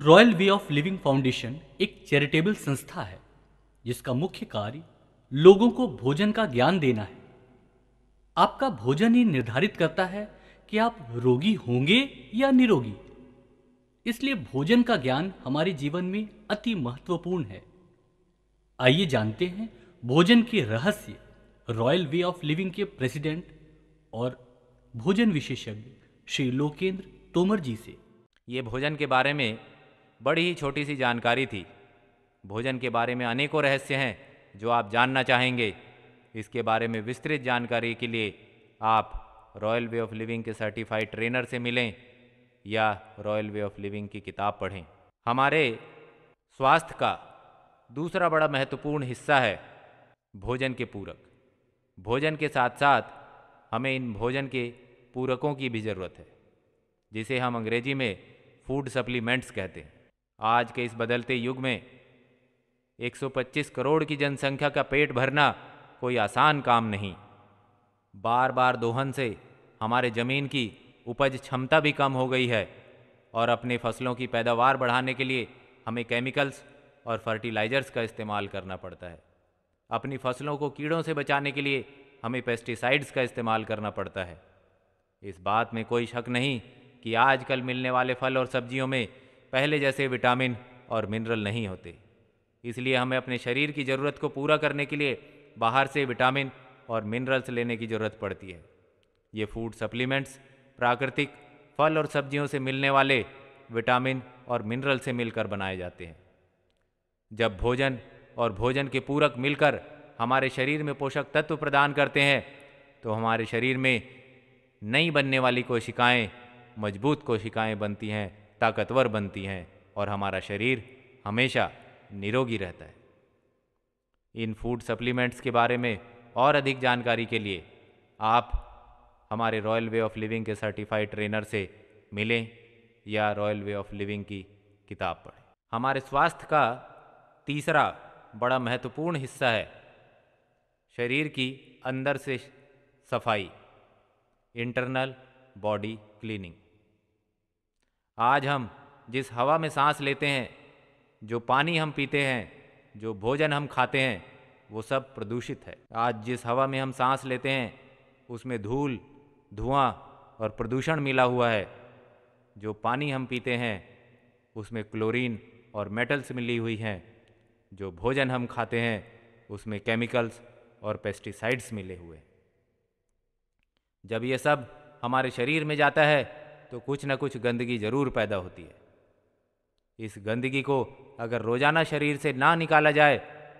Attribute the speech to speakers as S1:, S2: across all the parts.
S1: Royal way of living foundation एक charitable संस्था है जिसका मुख्य कार्य लोगों को भोजन का ज्ञान देना है। आपका भोजन ही निर्धारित करता है कि आप रोगी होंगे या निरोगी। इसलिए भोजन का ज्ञान हमारे जीवन में अति महत्वपूर्ण है। आइए जानते हैं भोजन के रहस्य रॉयल वे ऑफ लिविंग के प्रेसिडेंट और भोजन विशेषज्ञ श्री लोकेंद्र तोमर जी से।
S2: ये भोजन के बारे में बड़ी ही छोटी सी जानकारी थी। भोजन के बारे में अनेकों रहस्य हैं जो आप जानना चाहेंगे। इसके बारे में विस्तृत जानकारी के लिए आप रॉयल वे ऑफ लिविंग के सर्टिफाइड ट्रेनर से मिलें या रॉयल वे ऑफ लिविंग की किताब पढ़ें। हमारे स्वास्थ्य का दूसरा बड़ा महत्वपूर्ण हिस्सा है भोजन के पूरक। भोजन के साथ साथ हमें इन भोजन के पूरकों की भी ज़रूरत है, जिसे हम अंग्रेजी में फूड सप्लीमेंट्स कहते हैं। आज के इस बदलते युग में 125 करोड़ की जनसंख्या का पेट भरना कोई आसान काम नहीं। बार बार दोहन से हमारे ज़मीन की उपज क्षमता भी कम हो गई है और अपने फसलों की पैदावार बढ़ाने के लिए हमें केमिकल्स और फर्टिलाइज़र्स का इस्तेमाल करना पड़ता है। अपनी फसलों को कीड़ों से बचाने के लिए हमें पेस्टिसाइड्स का इस्तेमाल करना पड़ता है। इस बात में कोई शक नहीं कि आजकल मिलने वाले फल और सब्जियों में पहले जैसे विटामिन और मिनरल नहीं होते। इसलिए हमें अपने शरीर की ज़रूरत को पूरा करने के लिए बाहर से विटामिन और मिनरल्स लेने की ज़रूरत पड़ती है। ये फूड सप्लीमेंट्स प्राकृतिक फल और सब्जियों से मिलने वाले विटामिन और मिनरल से मिलकर बनाए जाते हैं। जब भोजन और भोजन के पूरक मिलकर हमारे शरीर में पोषक तत्व प्रदान करते हैं तो हमारे शरीर में नई बनने वाली कोशिकाएं मजबूत कोशिकाएं बनती हैं, ताकतवर बनती हैं और हमारा शरीर हमेशा निरोगी रहता है। इन फूड सप्लीमेंट्स के बारे में और अधिक जानकारी के लिए आप हमारे रॉयल वे ऑफ लिविंग के सर्टिफाइड ट्रेनर से मिलें या रॉयल वे ऑफ लिविंग की किताब पढ़ें। हमारे स्वास्थ्य का तीसरा बड़ा महत्वपूर्ण हिस्सा है शरीर की अंदर से सफाई, इंटरनल बॉडी क्लीनिंग। आज हम जिस हवा में सांस लेते हैं, जो पानी हम पीते हैं, जो भोजन हम खाते हैं, वो सब प्रदूषित है। आज जिस हवा में हम सांस लेते हैं उसमें धूल, धुआं और प्रदूषण मिला हुआ है। जो पानी हम पीते हैं उसमें क्लोरीन और मेटल्स मिली हुई हैं। जो भोजन हम खाते हैं उसमें केमिकल्स और पेस्टिसाइड्स मिले हुए हैं। जब ये सब हमारे शरीर में जाता है तो कुछ ना कुछ गंदगी ज़रूर पैदा होती है। इस गंदगी को अगर रोज़ाना शरीर से ना निकाला जाए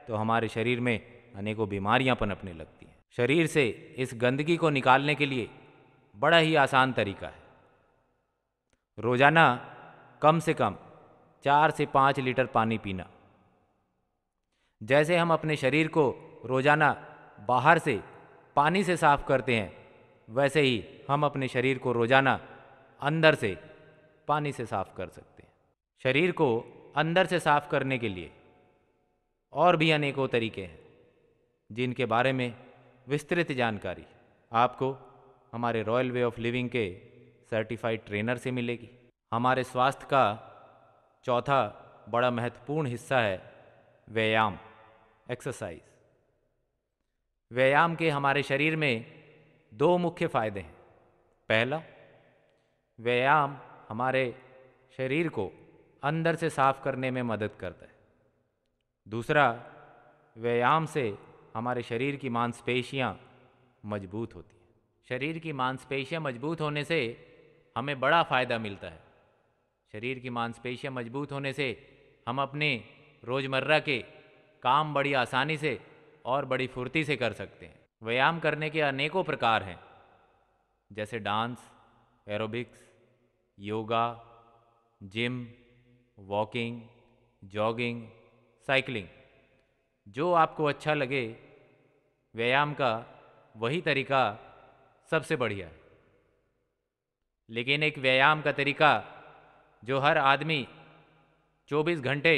S2: तो हमारे शरीर में अनेकों बीमारियां पनपने लगती हैं। शरीर से इस गंदगी को निकालने के लिए बड़ा ही आसान तरीका है। रोज़ाना कम से कम 4 से 5 लीटर पानी पीना। जैसे हम अपने शरीर को रोज़ाना बाहर से पानी से साफ करते हैं, वैसे ही हम अपने शरीर को रोज़ाना अंदर से पानी से साफ कर सकते हैं। शरीर को अंदर से साफ करने के लिए और भी अनेकों तरीके हैं जिनके बारे में विस्तृत जानकारी आपको हमारे रॉयल वे ऑफ लिविंग के सर्टिफाइड ट्रेनर से मिलेगी। हमारे स्वास्थ्य का चौथा बड़ा महत्वपूर्ण हिस्सा है व्यायाम, एक्सरसाइज। व्यायाम के हमारे शरीर में 2 मुख्य फ़ायदे हैं। पहला, व्यायाम हमारे शरीर को अंदर से साफ करने में मदद करता है। दूसरा, व्यायाम से हमारे शरीर की मांसपेशियां मजबूत होती हैं। शरीर की मांसपेशियां मजबूत होने से हमें बड़ा फ़ायदा मिलता है। शरीर की मांसपेशियां मजबूत होने से हम अपने रोज़मर्रा के काम बड़ी आसानी से और बड़ी फुर्ती से कर सकते हैं। व्यायाम करने के अनेकों प्रकार हैं, जैसे dance, aerobics, yoga, gym, walking, jogging, cycling. जो आपको अच्छा लगे, व्यायाम का वही तरीका सबसे बढ़िया है। लेकिन एक व्यायाम का तरीका जो हर आदमी 24 घंटे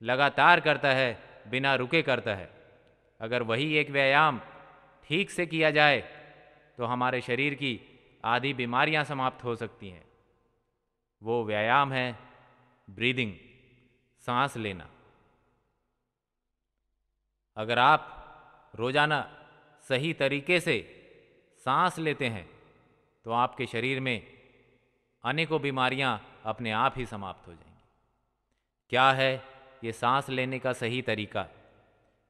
S2: लगातार करता है, बिना रुके करता है, अगर वही एक व्यायाम ठीक से किया जाए तो हमारे शरीर की आधी बीमारियां समाप्त हो सकती हैं। वो व्यायाम है ब्रीदिंग, सांस लेना। अगर आप रोज़ाना सही तरीके से सांस लेते हैं तो आपके शरीर में अनेकों बीमारियां अपने आप ही समाप्त हो जाएंगी। क्या है ये सांस लेने का सही तरीका?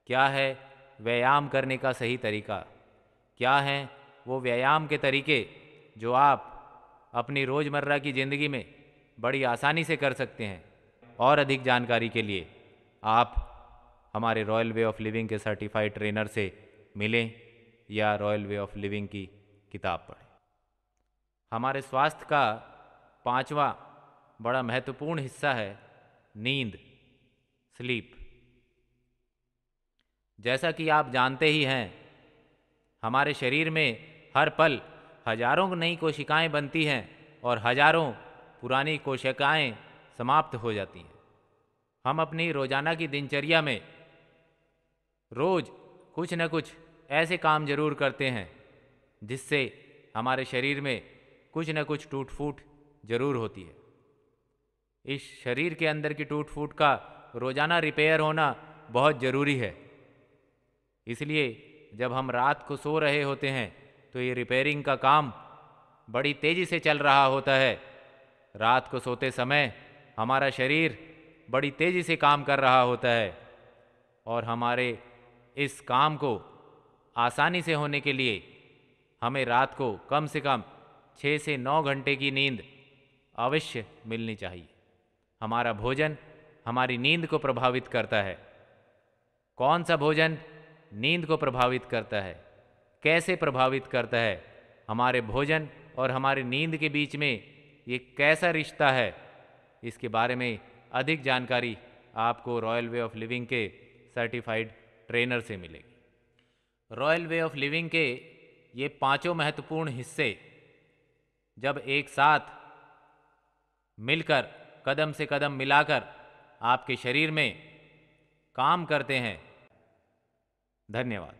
S2: क्या है व्यायाम करने का सही तरीका? क्या है वो व्यायाम के तरीके जो आप अपनी रोज़मर्रा की ज़िंदगी में बड़ी आसानी से कर सकते हैं? और अधिक जानकारी के लिए आप हमारे रॉयल वे ऑफ लिविंग के सर्टिफाइड ट्रेनर से मिलें या रॉयल वे ऑफ लिविंग की किताब पढ़ें। हमारे स्वास्थ्य का पांचवा बड़ा महत्वपूर्ण हिस्सा है नींद, स्लीप। जैसा कि आप जानते ही हैं, हमारे शरीर में हर पल हजारों नई कोशिकाएं बनती हैं और हजारों पुरानी कोशिकाएं समाप्त हो जाती हैं। हम अपनी रोज़ाना की दिनचर्या में रोज़ कुछ न कुछ ऐसे काम जरूर करते हैं जिससे हमारे शरीर में कुछ न कुछ टूट फूट जरूर होती है। इस शरीर के अंदर की टूट फूट का रोज़ाना रिपेयर होना बहुत ज़रूरी है। इसलिए जब हम रात को सो रहे होते हैं तो ये रिपेयरिंग का काम बड़ी तेज़ी से चल रहा होता है। रात को सोते समय हमारा शरीर बड़ी तेज़ी से काम कर रहा होता है और हमारे इस काम को आसानी से होने के लिए हमें रात को कम से कम 6 से 9 घंटे की नींद अवश्य मिलनी चाहिए। हमारा भोजन हमारी नींद को प्रभावित करता है। कौन सा भोजन नींद को प्रभावित करता है, कैसे प्रभावित करता है, हमारे भोजन और हमारी नींद के बीच में ये कैसा रिश्ता है, इसके बारे में अधिक जानकारी आपको रॉयल वे ऑफ लिविंग के सर्टिफाइड ट्रेनर से मिलेगी। रॉयल वे ऑफ लिविंग के ये पांचों महत्वपूर्ण हिस्से जब एक साथ मिलकर कदम से कदम मिलाकर आपके शरीर में काम करते हैं। धन्यवाद।